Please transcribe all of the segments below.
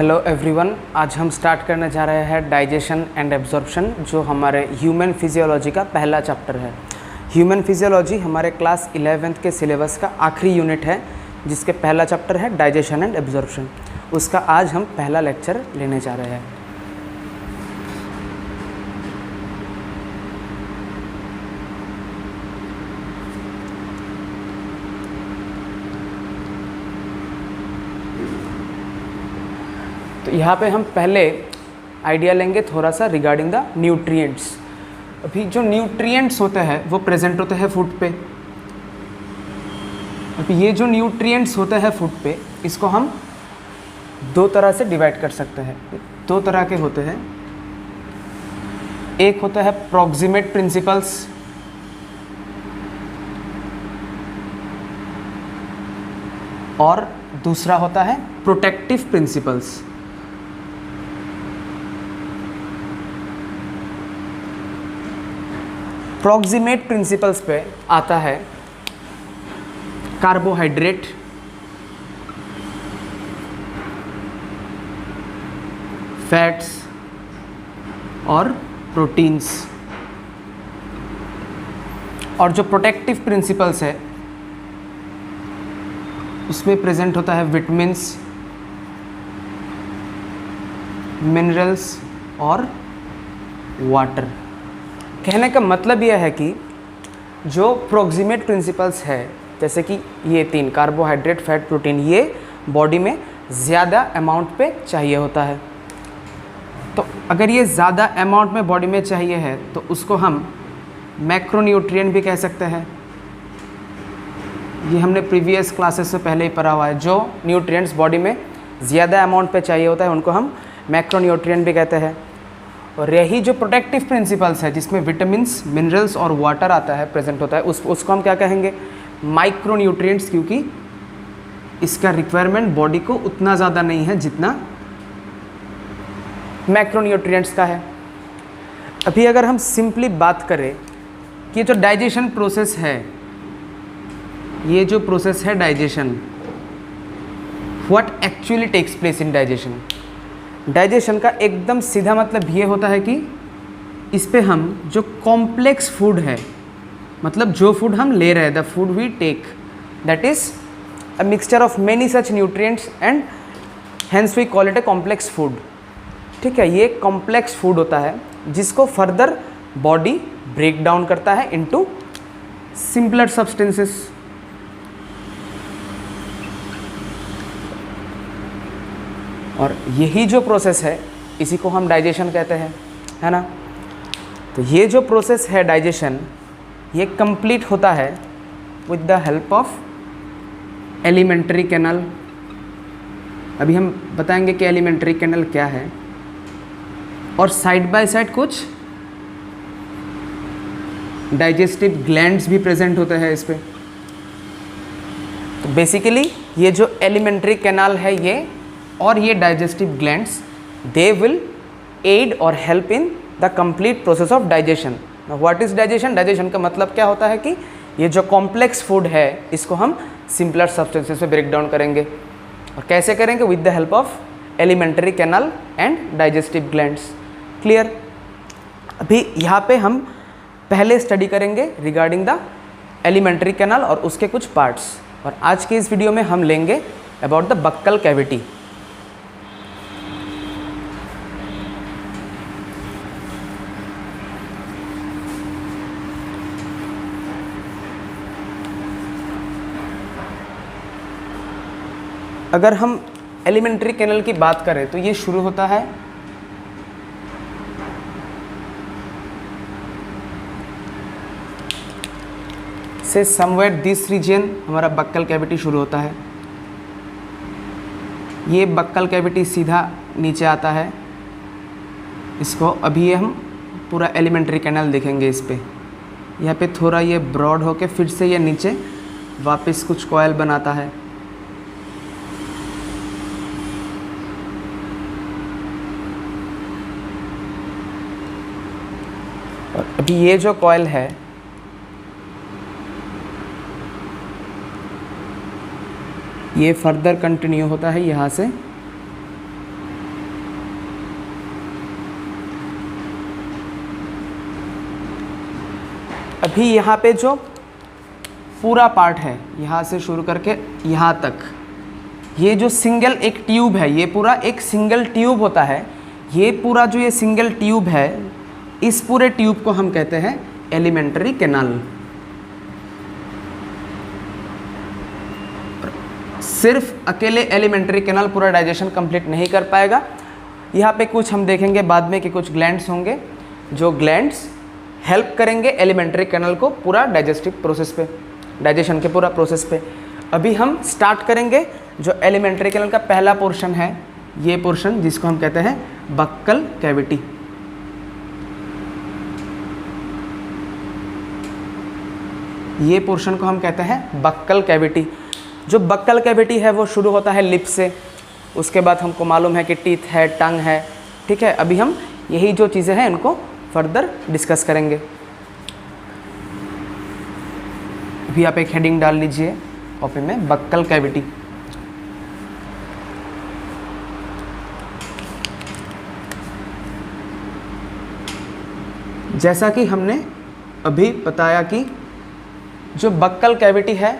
Hello everyone, आज हम start करने जा रहे हैं डाइजेशन एंड एब्जॉर्प्शन, जो हमारे ह्यूमन फिजियोलॉजी का पहला चैप्टर है। ह्यूमन फिजियोलॉजी हमारे क्लास 11th के सिलेबस का आखिरी यूनिट है, जिसके पहला चैप्टर है डाइजेशन एंड एब्जॉर्प्शन। उसका आज हम पहला लेक्चर लेने जा रहे हैं। तो यहाँ पे हम पहले आइडिया लेंगे थोड़ा सा रिगार्डिंग द न्यूट्रिएंट्स। अभी जो न्यूट्रिएंट्स होते हैं वो प्रेजेंट होते हैं फूड पे। अभी ये जो न्यूट्रिएंट्स होते हैं फूड पे, इसको हम दो तरह से डिवाइड कर सकते हैं। दो तरह के होते हैं, एक होता है प्रॉक्सिमेट प्रिंसिपल्स और दूसरा होता है प्रोटेक्टिव प्रिंसिपल्स। प्रॉक्सिमेट प्रिंसिपल्स पे आता है कार्बोहाइड्रेट, फैट्स और प्रोटीन्स। और जो प्रोटेक्टिव प्रिंसिपल्स है उसमें प्रेजेंट होता है विटामिन्स, मिनरल्स और वाटर। कहने का मतलब यह है कि जो प्रॉक्सिमेट प्रिंसिपल्स है, जैसे कि ये तीन कार्बोहाइड्रेट, फैट, प्रोटीन, ये बॉडी में ज़्यादा अमाउंट पे चाहिए होता है। तो अगर ये ज़्यादा अमाउंट में बॉडी में चाहिए है तो उसको हम मैक्रोन्यूट्रिएंट भी कह सकते हैं। ये हमने प्रीवियस क्लासेस से पहले ही पढ़ा हुआ है। जो न्यूट्रिएंट्स बॉडी में ज़्यादा अमाउंट पे चाहिए होता है उनको हम मैक्रोन्यूट्रिएंट भी कहते हैं। और यही जो प्रोटेक्टिव प्रिंसिपल्स है, जिसमें विटामिन्स, मिनरल्स और वाटर आता है, प्रेजेंट होता है, उसको हम क्या कहेंगे? माइक्रोन्यूट्रिएंट्स, क्योंकि इसका रिक्वायरमेंट बॉडी को उतना ज़्यादा नहीं है जितना मैक्रोन्यूट्रिएंट्स का है। अभी अगर हम सिंपली बात करें कि जो डाइजेशन प्रोसेस है, ये जो प्रोसेस है digestion, what actually takes place in digestion. Digestion का एकदम सीधा मतलब ये होता है कि इस पे हम जो कॉम्प्लेक्स फूड है, मतलब जो फूड हम ले रहे हैं, the food we take, that is a mixture of many such nutrients and hence we call it a complex food. ठीक है, ये कॉम्प्लेक्स फूड होता है जिसको फर्दर बॉडी ब्रेक डाउन करता है इनटू सिंपलर सब्सटेंसेस। और यही जो प्रोसेस है इसी को हम डाइजेशन कहते हैं, है ना। तो ये जो प्रोसेस है डाइजेशन, ये कंप्लीट होता है with the help of alimentary canal. अभी हम बताएंगे कि एलिमेंट्री कैनल क्या है, और साइड बाय साइड कुछ डाइजेस्टिव ग्लैंड्स भी प्रेजेंट होते हैं इस पे। तो बेसिकली ये जो एलिमेंट्री कैनाल है ये और ये digestive glands, they will aid और help in the complete process of digestion. What is digestion? Digestion का मतलब क्या होता है कि ये जो कॉम्प्लेक्स फूड है इसको हम सिंपलर सब्सटेंसेस में ब्रेक डाउन करेंगे। और कैसे करेंगे? With the help of alimentary canal and digestive glands. Clear? अभी यहाँ पे हम पहले स्टडी करेंगे रिगार्डिंग द एलिमेंट्री कैनाल और उसके कुछ पार्ट्स। और आज के इस वीडियो में हम लेंगे अबाउट द बक्कल कैविटी। अगर हम एलिमेंट्री कैनल की बात करें तो ये शुरू होता है से समवेयर दिस रीजन, हमारा बक्कल कैविटी शुरू होता है। ये बक्कल कैविटी सीधा नीचे आता है। इसको अभी ये हम पूरा एलिमेंट्री कैनल देखेंगे। इस पे यहाँ पे थोड़ा ये ब्रॉड होके फिर से ये नीचे वापस कुछ कॉयल बनाता है। और अभी ये जो कॉयल है ये फर्दर कंटिन्यू होता है यहाँ से अभी यहाँ पे जो पूरा पार्ट है यहाँ से शुरू करके यहाँ तक, ये जो सिंगल एक ट्यूब है, ये पूरा एक सिंगल ट्यूब होता है। ये पूरा जो ये सिंगल ट्यूब है, इस पूरे ट्यूब को हम कहते हैं एलिमेंट्री कैनाल। सिर्फ अकेले एलिमेंट्री कैनाल पूरा डाइजेशन कंप्लीट नहीं कर पाएगा। यहाँ पे कुछ हम देखेंगे बाद में कि कुछ ग्लैंड्स होंगे जो ग्लैंड्स हेल्प करेंगे एलिमेंट्री कैनाल को पूरा डाइजेस्टिव प्रोसेस पे, डाइजेशन के पूरा प्रोसेस पे। अभी हम स्टार्ट करेंगे जो एलिमेंट्री कैनाल का पहला पोर्शन है, ये पोर्शन जिसको हम कहते हैं बक्कल कैविटी। ये पोर्शन को हम कहते हैं बक्कल कैविटी। जो बक्कल कैविटी है वो शुरू होता है लिप से, उसके बाद हमको मालूम है कि टीथ है, टंग है, ठीक है। अभी हम यही जो चीज़ें हैं इनको फर्दर डिस्कस करेंगे। अभी आप एक हेडिंग डाल लीजिए कॉपी में, बक्कल कैविटी। जैसा कि हमने अभी बताया कि जो बक्कल कैविटी है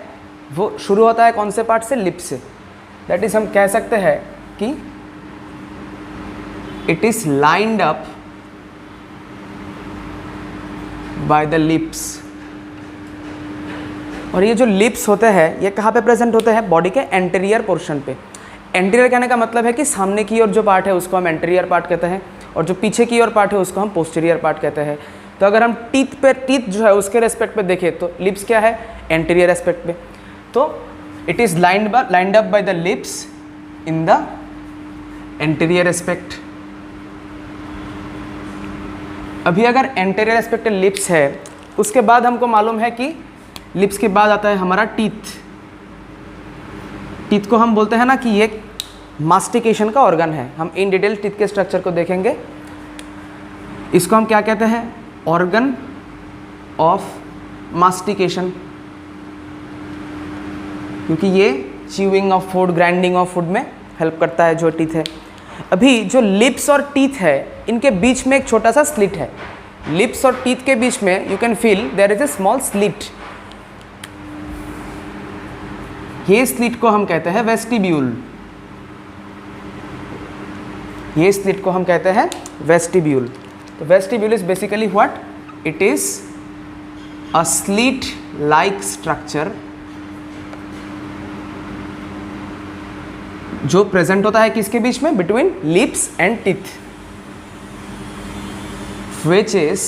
वो शुरू होता है कौन से पार्ट से? लिप से। दैट इज हम कह सकते हैं कि it is lined up by the lips. और ये जो लिप्स होते हैं ये कहाँ पे प्रेजेंट होते हैं? बॉडी के एंटीरियर पोर्शन पे। एंटीरियर कहने का मतलब है कि सामने की ओर जो पार्ट है उसको हम एंटीरियर पार्ट कहते हैं, और जो पीछे की ओर पार्ट है उसको हम पोस्टीरियर पार्ट कहते हैं। तो अगर हम टीथ जो है उसके रेस्पेक्ट पे देखें तो लिप्स क्या है? एंटीरियर एस्पेक्ट पे। तो it is lined up by the lips in the anterior aspect. अभी अगर एंटीरियर एस्पेक्ट लिप्स है, उसके बाद हमको मालूम है कि लिप्स के बाद आता है हमारा टीथ। टीथ को हम बोलते हैं ना कि ये मास्टिकेशन का ऑर्गन है। हम इन डिटेल टीथ के स्ट्रक्चर को देखेंगे। इसको हम क्या कहते हैं? ऑर्गन ऑफ मास्टिकेशन, क्योंकि ये chewing of food, grinding of food में हेल्प करता है जो टीथ है। अभी जो लिप्स और टीथ है इनके बीच में एक छोटा सा स्लिट है। लिप्स और टीथ के बीच में you can feel there is a small slit. ये स्लिट को हम कहते हैं वेस्टिब्यूल। ये स्लिट को हम कहते हैं वेस्टिब्यूल। तो vestibule is basically what? It is a slit like structure जो प्रेजेंट होता है किसके बीच में? Between lips and teeth, which is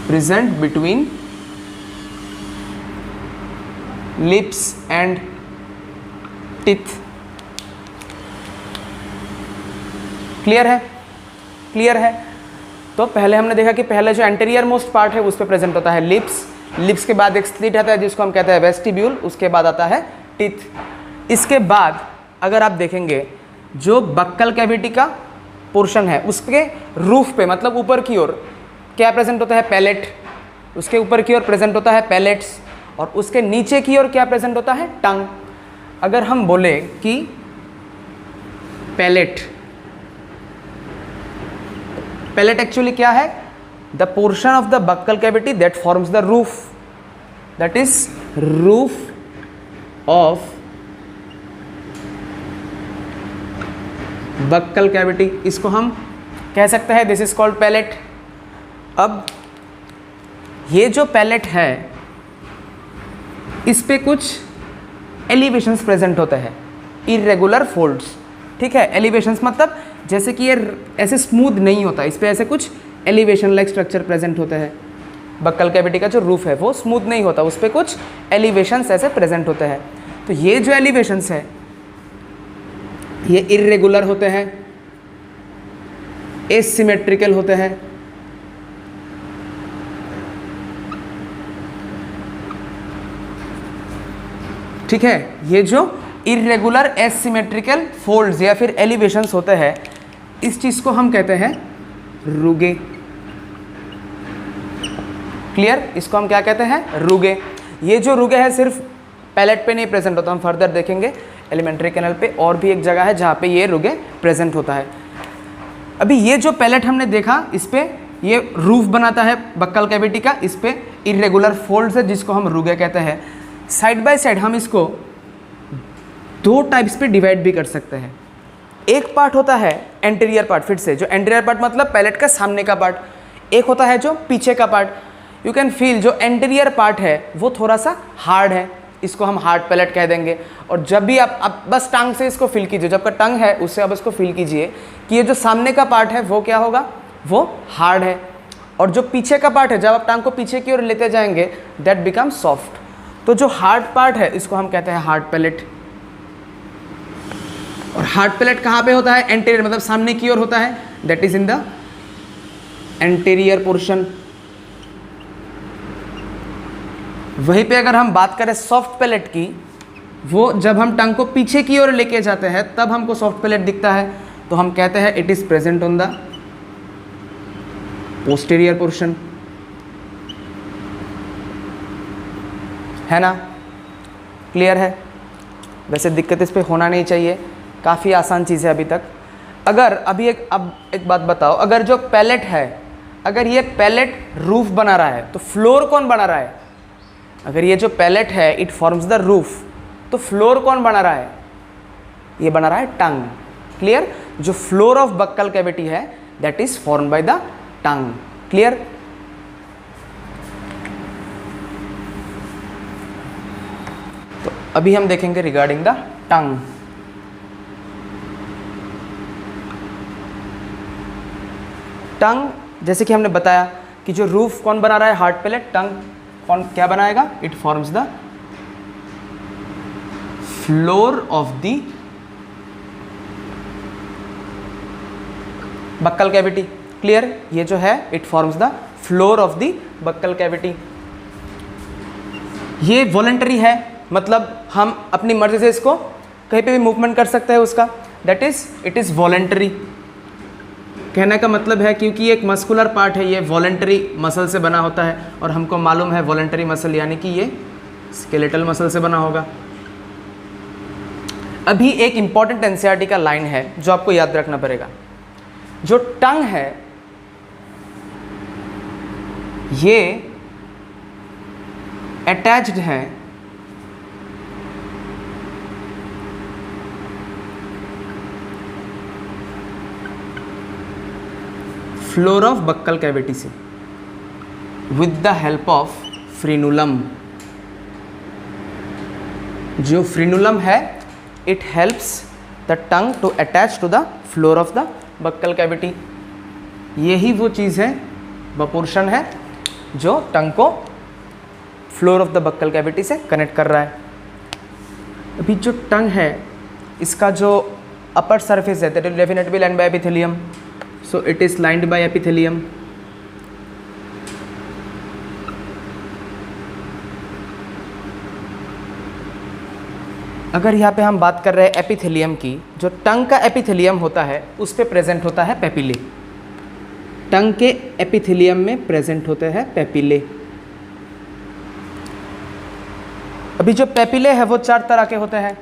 present between lips and teeth। Clear है? क्लियर है। तो पहले हमने देखा कि पहले जो एंटीरियर मोस्ट पार्ट है उस पे प्रेजेंट होता है लिप्स। लिप्स के बाद एक स्लिट आता है जिसको हम कहते हैं वेस्टिब्यूल। उसके बाद आता है टीथ। इसके बाद अगर आप देखेंगे जो बक्कल कैविटी का पोर्शन है उसके रूफ पे, मतलब ऊपर की ओर क्या प्रेजेंट होता है? पैलेट। उसके ऊपर की ओर प्रेजेंट होता है पैलेट्स, और उसके नीचे की ओर क्या प्रेजेंट होता है? टंग। अगर हम बोले कि पैलेट, पैलेट एक्चुअली क्या है? The portion of the buccal cavity that forms the roof, that is roof of buccal cavity. इसको हम कह सकते हैं दिस इज कॉल्ड पैलेट। अब ये जो पैलेट है इस पे कुछ एलिवेशंस प्रेजेंट होते हैं, इरेगुलर फोल्ड्स। ठीक है, एलिवेशंस मतलब जैसे कि ये ऐसे स्मूथ नहीं होता, इस पे ऐसे कुछ एलिवेशन लाइक स्ट्रक्चर प्रेजेंट होते हैं। बक्कल कैविटी का जो रूफ है वो स्मूथ नहीं होता, उस पे कुछ एलिवेशंस ऐसे प्रेजेंट होते हैं। तो ये जो एलिवेशंस है ये इरेगुलर होते हैं, एसिमेट्रिकल होते हैं। ठीक है, ये जो इरेगुलर एसिमेट्रिकल फोल्ड्स या फिर एलिवेशंस होते हैं इस चीज को हम कहते हैं रुगे। क्लियर? इसको हम क्या कहते हैं? रुगे। ये जो रुगे है सिर्फ पैलेट पे नहीं प्रेजेंट होता, हम फर्दर देखेंगे एलिमेंट्री कैनल पे और भी एक जगह है जहाँ पे ये रुगे प्रेजेंट होता है। अभी ये जो पैलेट हमने देखा इस पे ये रूफ बनाता है बक्कल कैविटी का, इस पे इरेगुलर फोल्ड्स है जिसको हम रुगे कहते हैं। साइड बाय साइड हम इसको दो टाइप्स पे डिवाइड भी कर सकते हैं। एक पार्ट होता है एंटीरियर पार्ट, फिर से जो एंटीरियर पार्ट मतलब पैलेट का सामने का पार्ट, एक होता है जो पीछे का पार्ट। यू कैन फील जो एंटीरियर पार्ट है वो थोड़ा सा हार्ड है, इसको हम हार्ड पैलेट कह देंगे। और जब भी आप बस टंग से इसको फील कीजिए, जब आपका टंग है उससे आप इसको फील कीजिए कि ये जो सामने का पार्ट है वो क्या होगा, वो हार्ड है, और जो पीछे का पार्ट है जब आप टंग को पीछे की ओर लेते जाएंगे दैट बिकम सॉफ्ट। तो जो हार्ड पार्ट है इसको हम कहते हैं हार्ड पैलेट। और हार्ड पैलेट कहाँ पे होता है, एंटीरियर मतलब सामने की ओर होता है, that is in the anterior portion. वहीं पे अगर हम बात करें सॉफ्ट पैलेट की, वो जब हम टंग को पीछे की ओर लेके जाते हैं तब हमको सॉफ्ट पैलेट दिखता है, तो हम कहते हैं it is present on the posterior portion, है ना। क्लियर है। वैसे दिक्कत इस पे होना नहीं चाहिए, काफ़ी आसान चीज़ है अभी तक। अगर अभी अब एक बात बताओ, अगर जो पैलेट है, अगर ये पैलेट रूफ बना रहा है तो फ्लोर कौन बना रहा है? अगर ये जो पैलेट है इट फॉर्म्स द रूफ, तो फ्लोर कौन बना रहा है? ये बना रहा है टंग। क्लियर। जो फ्लोर ऑफ बक्कल कैविटी है that is form by the tongue. Clear. तो अभी हम देखेंगे रिगार्डिंग द टंग। टंग जैसे कि हमने बताया कि जो रूफ कौन बना रहा है, हार्ड पैलेट, टंग कौन क्या बनाएगा, it forms the floor of the buccal cavity. Clear. ये जो है it forms the floor of the buccal cavity. ये वॉलंटरी है, मतलब हम अपनी मर्जी से इसको कहीं पे भी मूवमेंट कर सकते हैं उसका, that is it is voluntary. कहने का मतलब है क्योंकि एक मस्कुलर पार्ट है, ये वॉलंटरी मसल से बना होता है, और हमको मालूम है वॉलंटरी मसल यानी कि ये स्केलेटल मसल से बना होगा। अभी एक इंपॉर्टेंट एनसीईआरटी का लाइन है जो आपको याद रखना पड़ेगा। जो टंग है ये अटैच्ड है फ्लोर ऑफ बक्कल कैविटी से with the help of frenulum. जो फ्रीनुलम है it helps the tongue to attach to the floor of the buccal cavity. यही वो चीज़ है, वो पोर्शन है जो टंग को floor of the buccal cavity से कनेक्ट कर रहा है। अभी जो टंग है इसका जो अपर सरफेस है that is definitely lined by epithelium, so it is lined by epithelium. अगर यहाँ पे हम बात कर रहे हैं एपिथेलियम की, जो टंग का एपिथेलियम होता है उस पे प्रेजेंट होता है पेपिले। टंग के एपिथेलियम में प्रेजेंट होते हैं पेपिले। अभी जो पेपिले है वो चार तरह के होते हैं।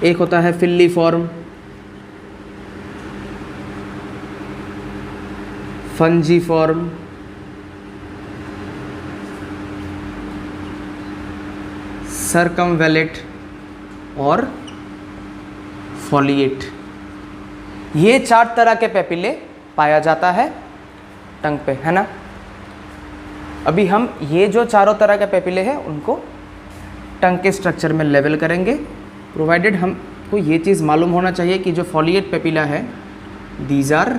एक होता है फिल्लीफॉर्म, फंजीफॉर्म, सर्कमवेलेट और फॉलिएट। ये चार तरह के पेपिले पाया जाता है टंग पे, है ना। अभी हम ये जो चारों तरह के पेपिले हैं उनको टंग के स्ट्रक्चर में लेवल करेंगे, प्रोवाइडेड हमको ये चीज़ मालूम होना चाहिए कि जो फॉलिएट पेपिला है these are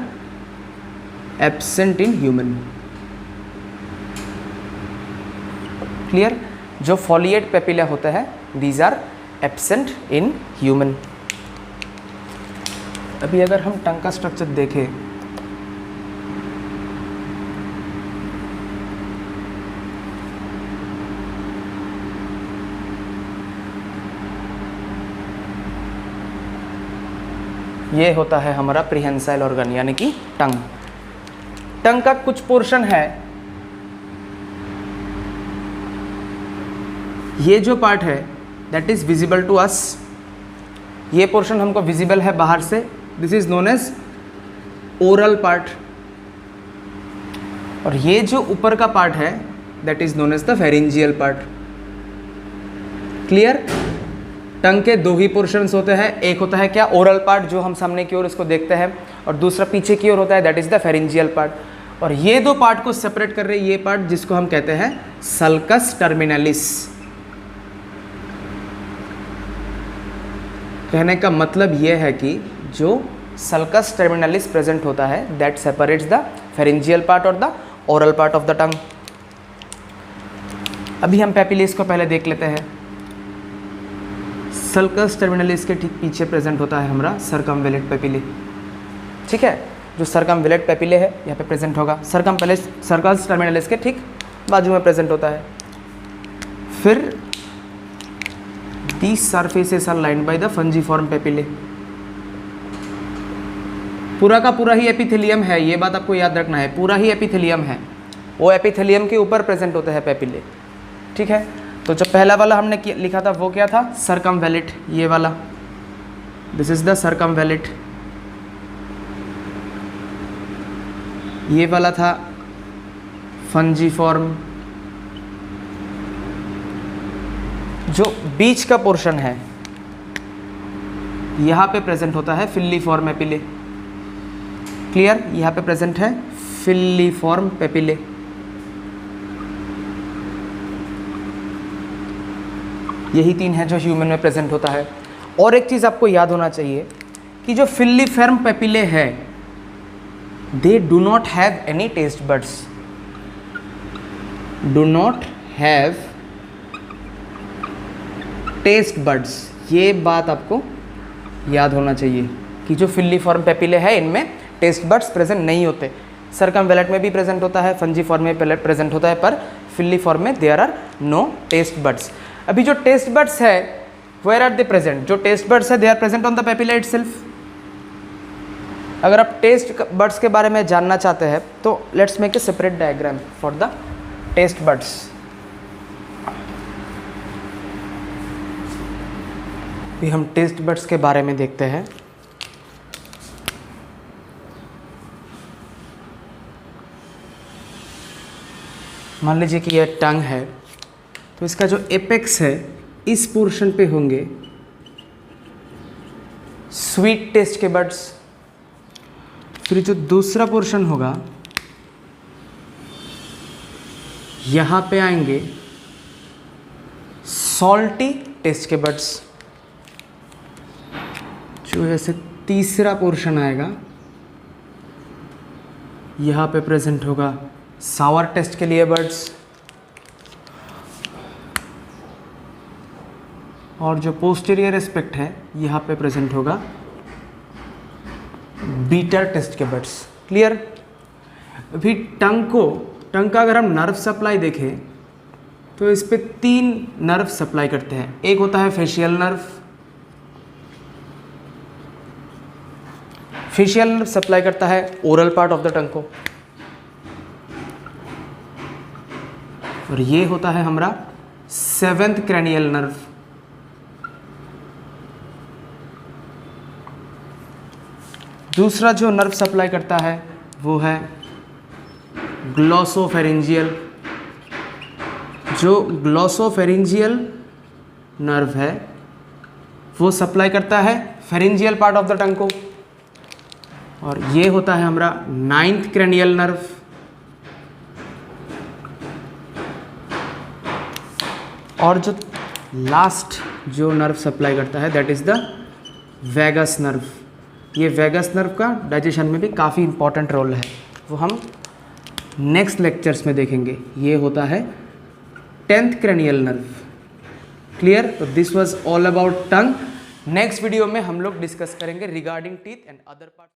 absent in human. Clear. जो फॉलिएट पेपिला होता है these are absent in human. अभी अगर हम टंग का स्ट्रक्चर देखें, ये होता है हमारा प्रीहेंसाइल ऑर्गन यानी कि टंग। टंग का कुछ पोर्शन है, ये जो पार्ट है that is visible to us. ये पोर्शन हमको विजिबल है बाहर से, this is known as oral part. और ये जो ऊपर का पार्ट है that is known as the pharyngeal part. Clear? Tongue के दो ही पोर्शंस होते हैं, एक होता है क्या ओरल पार्ट जो हम सामने की ओर इसको देखते हैं, और दूसरा पीछे की ओर होता है that is the pharyngeal part. और ये दो पार्ट को सेपरेट कर रहे ये पार्ट जिसको हम कहते हैं सल्कस टर्मिनलिस। कहने का मतलब ये है कि जो सल्कस टर्मिनलिस प्रेजेंट होता है that separates the pharyngeal part और the oral part of the tongue. अभी हम पेपिलेस को पहले देख लेते हैं। सल्कस टर्मिनलिस के ठीक पीछे प्रेजेंट होता है हमारा सर्कमवेलेट पेपिले। ठीक है, जो सर्कमवेलेट पेपिले है यहाँ पे प्रेजेंट होगा, सर्कस टर्मिनलिस के ठीक बाजू में प्रेजेंट होता है। फिर these surfaces are lined by the fungiform papillae. पूरा का पूरा ही एपिथेलियम है, ये बात आपको याद रखना है, पूरा ही एपिथेलियम है, वो एपिथेलियम के ऊपर प्रेजेंट होते हैं पेपिले। ठीक है, तो जो पहला वाला हमने लिखा था वो क्या था, सर्कमवेलेट, ये वाला, दिस इज द सर्कमवेलेट। ये वाला था फंजीफॉर्म। जो बीच का पोर्शन है यहाँ पे प्रेजेंट होता है फिल्लीफॉर्म पेपिले। क्लियर? यहाँ पे प्रेजेंट है फिल्लीफॉर्म पेपिले। यही तीन है जो ह्यूमन में प्रेजेंट होता है। और एक चीज़ आपको याद होना चाहिए कि जो फिल्लीफॉर्म पेपिले है they do not have any taste buds, do not have taste buds. ये बात आपको याद होना चाहिए कि जो फिल्लीफॉर्म पेपिले है इनमें टेस्ट बड्स प्रेजेंट नहीं होते। सर्कमवेलेट में भी प्रेजेंट होता है, फंजीफॉर्म में प्रेजेंट होता है, पर फिल्लीफॉर्म में there are no taste buds. अभी जो टेस्ट बड्स है वेयर आर दे प्रेजेंट, जो टेस्ट बड्स है they are present on the papilla itself. अगर आप टेस्ट बड्स के बारे में जानना चाहते हैं तो let's make a separate diagram for the taste buds. भी हम टेस्ट बड्स के बारे में देखते हैं। मान लीजिए कि यह टंग है, तो इसका जो एपेक्स है इस पोर्शन पे होंगे स्वीट टेस्ट के बड्स। फिर जो दूसरा पोर्शन होगा यहाँ पे आएंगे सॉल्टी टेस्ट के बड्स। जो ऐसे तीसरा पोर्शन आएगा यहाँ पे प्रेजेंट होगा सावर टेस्ट के लिए बड्स। और जो पोस्टीरियर एस्पेक्ट है यहाँ पे प्रेजेंट होगा बीटर टेस्ट के बड्स। क्लियर? अभी टंग का अगर हम नर्व सप्लाई देखें तो इस पे तीन नर्व सप्लाई करते हैं। एक होता है facial nerve, facial nerve supply करता है ओरल पार्ट ऑफ द टंग को, और ये होता है हमारा सेवेंथ क्रैनियल नर्व। दूसरा जो नर्व सप्लाई करता है वो है ग्लॉसोफेरेंजियल। जो ग्लॉसोफेरेंजियल नर्व है वो सप्लाई करता है फेरेंजियल पार्ट ऑफ द टंग को, और ये होता है हमारा नाइन्थ क्रैनियल नर्व। और जो लास्ट जो नर्व सप्लाई करता है that is the vagus nerve. ये वेगस नर्व का डाइजेशन में भी काफ़ी इंपॉर्टेंट रोल है, वो हम नेक्स्ट लेक्चर्स में देखेंगे। ये होता है 10th क्रैनियल नर्व। क्लियर? तो this was all about tongue. Next video में हम लोग डिस्कस करेंगे regarding teeth and other part.